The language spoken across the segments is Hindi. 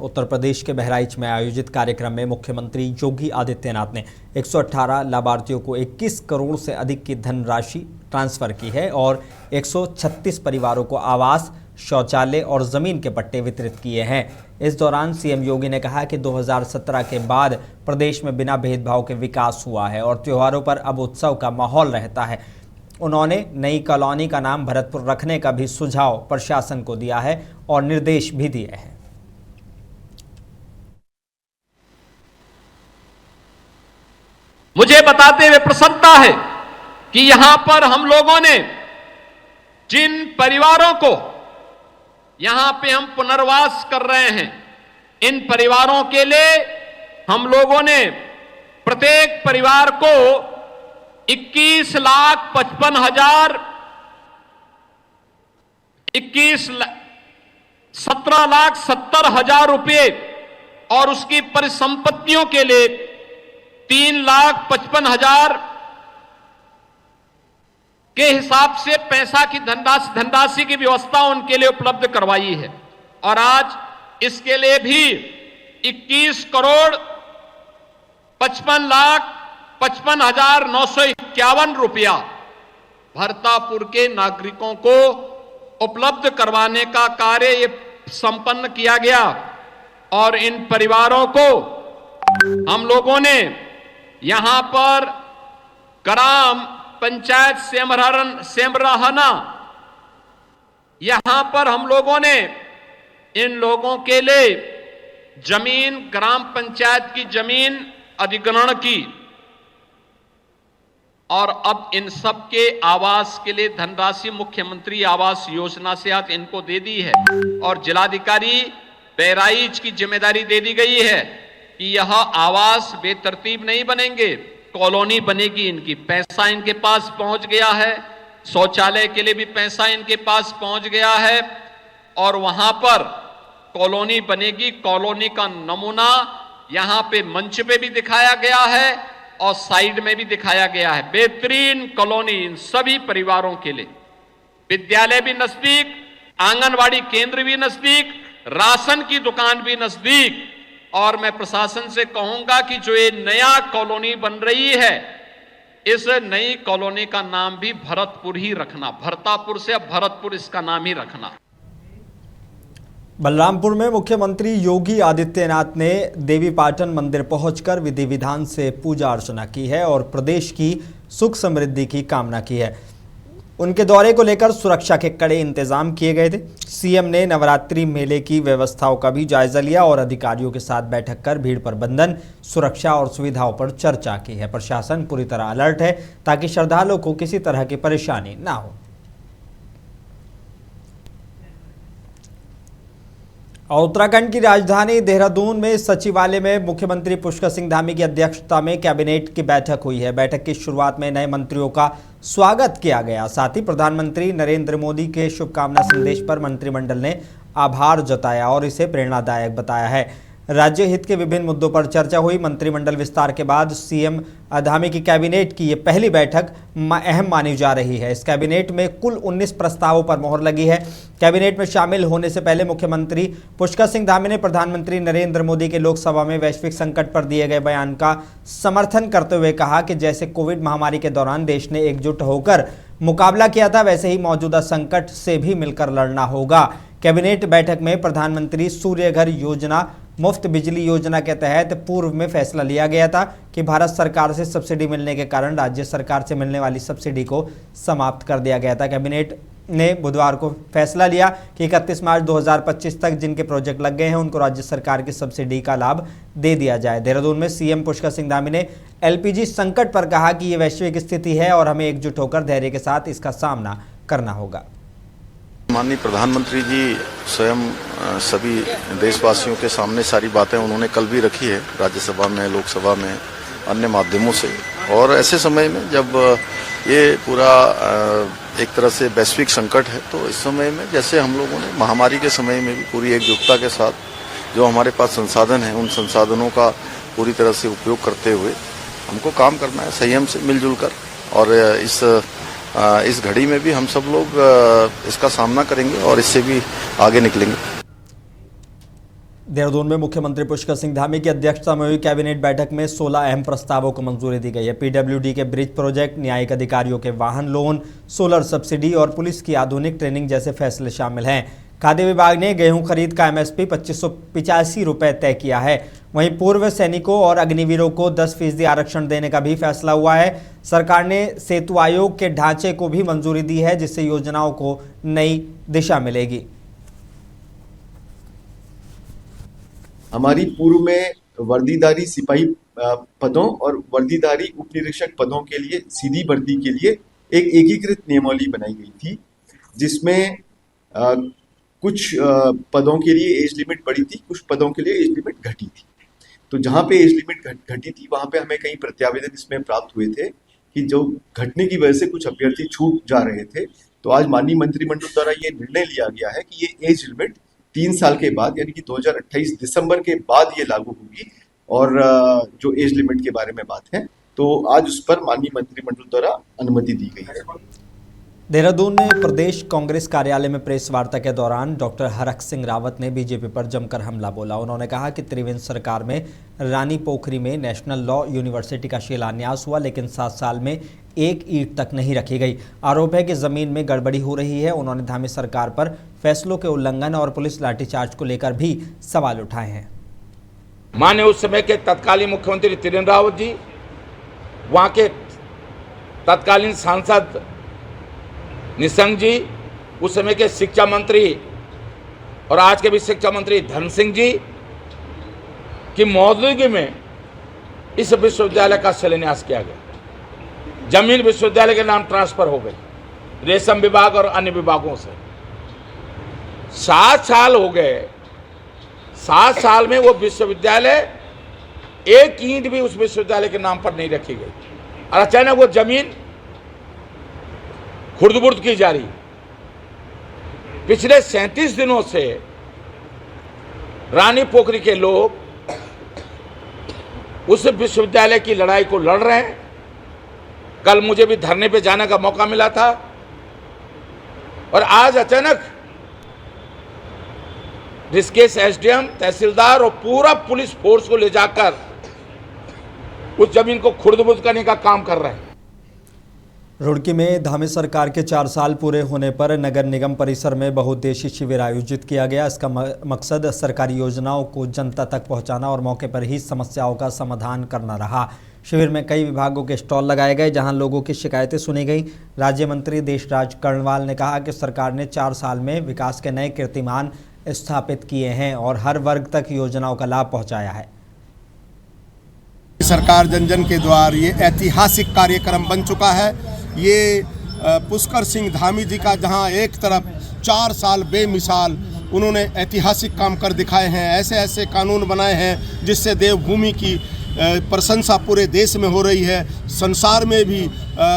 उत्तर प्रदेश के बहराइच में आयोजित कार्यक्रम में मुख्यमंत्री योगी आदित्यनाथ ने 118 लाभार्थियों को 21 करोड़ से अधिक की धनराशि ट्रांसफर की है और 136 परिवारों को आवास, शौचालय और जमीन के पट्टे वितरित किए हैं। इस दौरान सीएम योगी ने कहा कि 2017 के बाद प्रदेश में बिना भेदभाव के विकास हुआ है और त्योहारों पर अब उत्सव का माहौल रहता है। उन्होंने नई कॉलोनी का नाम भरतपुर रखने का भी सुझाव प्रशासन को दिया है और निर्देश भी दिए हैं। मुझे बताते हुए प्रसन्नता है कि यहां पर हम लोगों ने जिन परिवारों को यहां पे हम पुनर्वास कर रहे हैं, इन परिवारों के लिए हम लोगों ने प्रत्येक परिवार को 17,70,000 रुपए और उसकी परिसंपत्तियों के लिए 3,55,000 के हिसाब से पैसा की धनराशि की व्यवस्था उनके लिए उपलब्ध करवाई है। और आज इसके लिए भी 21 करोड़ 55,55,951 रुपया भरतापुर के नागरिकों को उपलब्ध करवाने का कार्य ये संपन्न किया गया। और इन परिवारों को हम लोगों ने यहां पर ग्राम पंचायत सेमराहना, यहां पर हम लोगों ने इन लोगों के लिए जमीन, ग्राम पंचायत की जमीन अधिग्रहण की और अब इन सब के आवास के लिए धनराशि मुख्यमंत्री आवास योजना से आज इनको दे दी है। और जिलाधिकारी बहराइच की जिम्मेदारी दे दी गई है कि यह आवास बेतरतीब नहीं बनेंगे, कॉलोनी बनेगी। इनकी पैसा इनके पास पहुंच गया है, शौचालय के लिए भी पैसा इनके पास पहुंच गया है और वहां पर कॉलोनी बनेगी। कॉलोनी का नमूना यहां पे मंच पे भी दिखाया गया है और साइड में भी दिखाया गया है। बेहतरीन कॉलोनी इन सभी परिवारों के लिए, विद्यालय भी नजदीक, आंगनवाड़ी केंद्र भी नजदीक, राशन की दुकान भी नजदीक। और मैं प्रशासन से कहूंगा कि जो ये नया कॉलोनी बन रही है, इस नई कॉलोनी का नाम भी भरतपुर ही रखना, भरतापुर से अब भरतपुर इसका नाम ही रखना। बलरामपुर में मुख्यमंत्री योगी आदित्यनाथ ने देवीपाटन मंदिर पहुंचकर विधि विधान से पूजा अर्चना की है और प्रदेश की सुख समृद्धि की कामना की है। उनके दौरे को लेकर सुरक्षा के कड़े इंतजाम किए गए थे। सीएम ने नवरात्रि मेले की व्यवस्थाओं का भी जायजा लिया और अधिकारियों के साथ बैठक कर भीड़ प्रबंधन, सुरक्षा और सुविधाओं पर चर्चा की है। प्रशासन पूरी तरह अलर्ट है ताकि श्रद्धालुओं को किसी तरह की परेशानी ना हो। और उत्तराखंड की राजधानी देहरादून में सचिवालय में मुख्यमंत्री पुष्कर सिंह धामी की अध्यक्षता में कैबिनेट की बैठक हुई है। बैठक की शुरुआत में नए मंत्रियों का स्वागत किया गया। साथ ही प्रधानमंत्री नरेंद्र मोदी के शुभकामना संदेश पर मंत्रिमंडल ने आभार जताया और इसे प्रेरणादायक बताया है। राज्य हित के विभिन्न मुद्दों पर चर्चा हुई। मंत्रिमंडल विस्तार के बाद सीएम धामी की कैबिनेट की ये पहली बैठक अहम मानी जा रही है। इस कैबिनेट में कुल 19 प्रस्तावों पर मोहर लगी है। कैबिनेट में शामिल होने से पहले मुख्यमंत्री पुष्कर सिंह धामी ने प्रधानमंत्री नरेंद्र मोदी के लोकसभा में वैश्विक संकट पर दिए गए बयान का समर्थन करते हुए कहा कि जैसे कोविड महामारी के दौरान देश ने एकजुट होकर मुकाबला किया था, वैसे ही मौजूदा संकट से भी मिलकर लड़ना होगा। कैबिनेट बैठक में प्रधानमंत्री सूर्य घर योजना, मुफ्त बिजली योजना के तहत पूर्व में फैसला लिया गया था कि भारत सरकार से सब्सिडी मिलने के कारण राज्य सरकार से मिलने वाली सब्सिडी को समाप्त कर दिया गया था। कैबिनेट ने बुधवार को फैसला लिया कि 31 मार्च 2025 तक जिनके प्रोजेक्ट लग गए हैं उनको राज्य सरकार की सब्सिडी का लाभ दे दिया जाए। देहरादून में सीएम पुष्कर सिंह धामी ने एलपीजी संकट पर कहा कि ये वैश्विक स्थिति है और हमें एकजुट होकर धैर्य के साथ इसका सामना करना होगा। माननीय प्रधानमंत्री जी स्वयं सभी देशवासियों के सामने सारी बातें उन्होंने कल भी रखी है, राज्यसभा में, लोकसभा में, अन्य माध्यमों से। और ऐसे समय में जब ये पूरा एक तरह से वैश्विक संकट है, तो इस समय में जैसे हम लोगों ने महामारी के समय में भी पूरी एकजुटता के साथ जो हमारे पास संसाधन हैं, उन संसाधनों का पूरी तरह से उपयोग करते हुए हमको काम करना है, संयम से मिलजुल कर। और इस घड़ी में भी हम सब लोग इसका सामना करेंगे और इससे भी आगे निकलेंगे। देहरादून में मुख्यमंत्री पुष्कर सिंह धामी की अध्यक्षता में हुई कैबिनेट बैठक में 16 अहम प्रस्तावों को मंजूरी दी गई है। पीडब्ल्यूडी के ब्रिज प्रोजेक्ट, न्यायिक अधिकारियों के वाहन लोन, सोलर सब्सिडी और पुलिस की आधुनिक ट्रेनिंग जैसे फैसले शामिल हैं। खाद्य विभाग ने गेहूं खरीद का एमएसपी 2585 रुपये तय किया है। वहीं पूर्व सैनिकों और अग्निवीरों को 10% आरक्षण देने का भी फैसला हुआ है। सरकार ने सेतु आयोग के ढांचे को भी मंजूरी दी है, जिससे योजनाओं को नई दिशा मिलेगी। हमारी पूर्व में वर्दीधारी सिपाही पदों और वर्दीधारी उप निरीक्षक पदों के लिए सीधी भर्ती के लिए एक एकीकृत नियमावली बनाई गई थी, जिसमें कुछ पदों के लिए एज लिमिट बढ़ी थी, कुछ पदों के लिए एज लिमिट घटी थी। तो जहाँ पे एज लिमिट घटी थी वहाँ पे हमें कई प्रत्यावेदन इसमें प्राप्त हुए थे कि जो घटने की वजह से कुछ अभ्यर्थी छूट जा रहे थे। तो आज माननीय मंत्रिमंडल द्वारा ये निर्णय लिया गया है कि ये एज लिमिट 3 साल के बाद यानी कि 2028 दिसंबर के बाद ये लागू होगी। और जो एज लिमिट के बारे में बात है तो आज उस पर माननीय मंत्रिमंडल द्वारा अनुमति दी गई है। देहरादून में प्रदेश कांग्रेस कार्यालय में प्रेस वार्ता के दौरान डॉक्टर हरक सिंह रावत ने बीजेपी पर जमकर हमला बोला। उन्होंने कहा कि त्रिवेंद्र सरकार में रानी पोखरी में नेशनल लॉ यूनिवर्सिटी का शिलान्यास हुआ, लेकिन 7 साल में एक ईंट तक नहीं रखी गई। आरोप है कि जमीन में गड़बड़ी हो रही है। उन्होंने धामी सरकार पर फैसलों के उल्लंघन और पुलिस लाठीचार्ज को लेकर भी सवाल उठाए हैं। माने उस समय के तत्कालीन मुख्यमंत्री त्रिवेंद्र रावत जी, वहाँ के तत्कालीन सांसद निशंक जी, उस समय के शिक्षा मंत्री और आज के भी शिक्षा मंत्री धर्म सिंह जी की मौजूदगी में इस विश्वविद्यालय का शिलान्यास किया गया। जमीन विश्वविद्यालय के नाम ट्रांसफर हो गई रेशम विभाग और अन्य विभागों से। 7 साल हो गए, 7 साल में वो विश्वविद्यालय एक ईंट भी उस विश्वविद्यालय के नाम पर नहीं रखी गई और अचानक वो जमीन खुर्द-बुर्द की जा रही। पिछले 37 दिनों से रानी पोखरी के लोग उस विश्वविद्यालय की लड़ाई को लड़ रहे हैं। कल मुझे भी धरने पे जाने का मौका मिला था और आज अचानक ऋषिकेश एसडीएम, तहसीलदार और पूरा पुलिस फोर्स को ले जाकर उस जमीन को खुर्द-बुर्द करने का काम कर रहे हैं। रुड़की में धामी सरकार के 4 साल पूरे होने पर नगर निगम परिसर में बहुउद्देशीय शिविर आयोजित किया गया। इसका मकसद सरकारी योजनाओं को जनता तक पहुंचाना और मौके पर ही समस्याओं का समाधान करना रहा। शिविर में कई विभागों के स्टॉल लगाए गए, जहां लोगों की शिकायतें सुनी गई। राज्य मंत्री देशराज कर्णवाल ने कहा कि सरकार ने 4 साल में विकास के नए कीर्तिमान स्थापित किए हैं और हर वर्ग तक योजनाओं का लाभ पहुँचाया है। सरकार जन जन के द्वार ये ऐतिहासिक कार्यक्रम बन चुका है। ये पुष्कर सिंह धामी जी का जहां एक तरफ 4 साल बेमिसाल उन्होंने ऐतिहासिक काम कर दिखाए हैं, ऐसे ऐसे कानून बनाए हैं जिससे देवभूमि की प्रशंसा पूरे देश में हो रही है। संसार में भी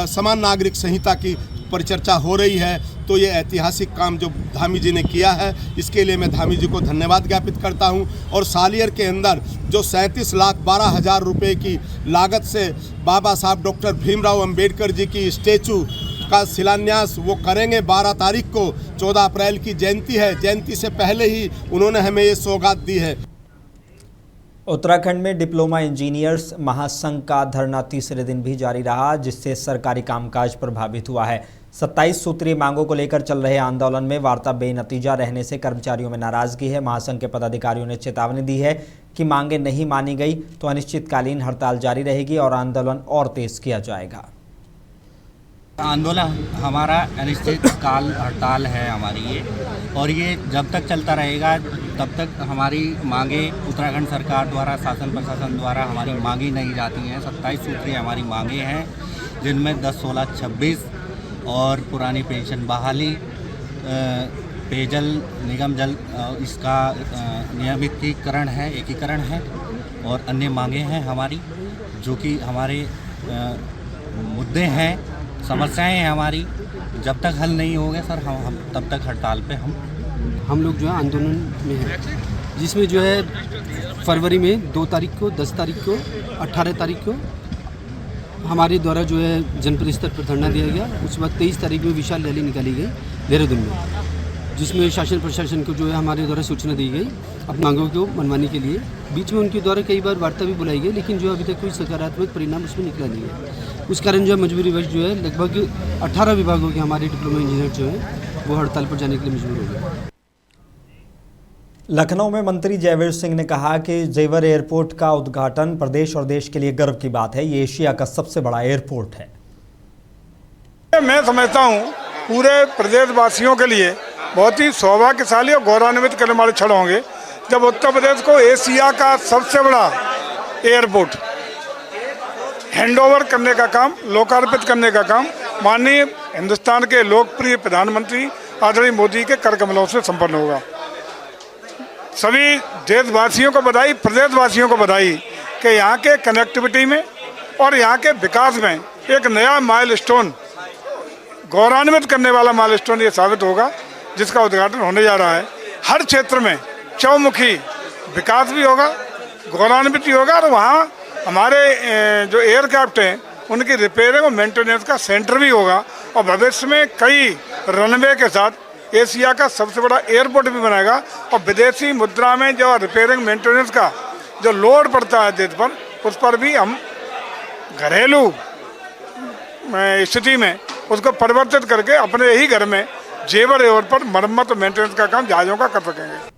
समान नागरिक संहिता की परिचर्चा हो रही है। तो ये ऐतिहासिक काम जो धामी जी ने किया है, इसके लिए मैं धामी जी को धन्यवाद ज्ञापित करता हूं। और सालियर के अंदर जो 37,12,000 रुपये की लागत से बाबा साहब डॉक्टर भीमराव अंबेडकर जी की स्टैचू का शिलान्यास वो करेंगे 12 तारीख को। 14 अप्रैल की जयंती है, जयंती से पहले ही उन्होंने हमें ये सौगात दी है। उत्तराखंड में डिप्लोमा इंजीनियर्स महासंघ का धरना तीसरे दिन भी जारी रहा, जिससे सरकारी कामकाज प्रभावित हुआ है। 27 सूत्रीय मांगों को लेकर चल रहे आंदोलन में वार्ता बेनतीजा रहने से कर्मचारियों में नाराजगी है। महासंघ के पदाधिकारियों ने चेतावनी दी है कि मांगें नहीं मानी गई तो अनिश्चितकालीन हड़ताल जारी रहेगी और आंदोलन और तेज किया जाएगा। आंदोलन हमारा अनिश्चितकाल हड़ताल है हमारी ये, और ये जब तक चलता रहेगा तब तक हमारी मांगे उत्तराखंड सरकार द्वारा, शासन प्रशासन द्वारा हमारी मांगी नहीं जाती हैं। 27 सूत्रीय हमारी मांगे हैं, जिनमें 10, 16, 26 और पुरानी पेंशन बहाली, पेयजल निगम जल इसका नियमितीकरण है, एकीकरण है और अन्य मांगे हैं हमारी, जो कि हमारे मुद्दे हैं, समस्याएं हैं हमारी। जब तक हल नहीं होंगे सर हम तब तक हड़ताल पे हम लोग जो है आंदोलन में हैं, जिसमें जो है फरवरी में 2 तारीख को, 10 तारीख को, 18 तारीख को हमारे द्वारा जो है जनपद स्तर पर धरना दिया गया। उसके बाद 23 तारीख में विशाल रैली निकाली गई देहरादून में। जिसमें शासन प्रशासन को जो है हमारे द्वारा सूचना दी गई अपनी मांगों को मनवाने के लिए। बीच में उनके द्वारा कई बार वार्ता भी बुलाई गई, लेकिन जो अभी तक कोई सकारात्मक परिणाम उसमें निकला नहीं है। उस कारण जो है मजबूरीवश जो है लगभग 18 विभागों के हमारे डिप्लोमा इंजीनियर जो है वो हड़ताल पर जाने के लिए मजबूर हो गए। लखनऊ में मंत्री जयवीर सिंह ने कहा कि जेवर एयरपोर्ट का उद्घाटन प्रदेश और देश के लिए गर्व की बात है। ये एशिया का सबसे बड़ा एयरपोर्ट है। मैं समझता हूँ पूरे प्रदेशवासियों के लिए बहुत ही सौभाग्यशाली और गौरवान्वित करने वाले क्षण होंगे जब उत्तर प्रदेश को एशिया का सबसे बड़ा एयरपोर्ट हैंडओवर करने का काम, लोकार्पित करने का काम माननीय हिंदुस्तान के लोकप्रिय प्रधानमंत्री आदरणीय मोदी के कर कमलों से संपन्न होगा। सभी देशवासियों को बधाई, प्रदेशवासियों को बधाई कि यहाँ के कनेक्टिविटी में और यहाँ के विकास में एक नया माइलस्टोन, गौरवान्वित करने वाला माइलस्टोन ये साबित होगा, जिसका उद्घाटन होने जा रहा है। हर क्षेत्र में चौमुखी विकास भी होगा, गौरवान्वित भी होगा और वहाँ हमारे जो एयरक्राफ्ट हैं उनकी रिपेयरिंग और मेंटेनेंस का सेंटर भी होगा और भविष्य में कई रनवे के साथ एशिया का सबसे बड़ा एयरपोर्ट भी बनाएगा और विदेशी मुद्रा में जो रिपेयरिंग मेंटेनेंस का जो लोड पड़ता है देश पर, उस पर भी हम घरेलू स्थिति में उसको परिवर्तित करके अपने ही घर में जेवर एयरपोर्ट पर मरम्मत और मेंटेनेंस का काम जहाज़ों का कर सकेंगे।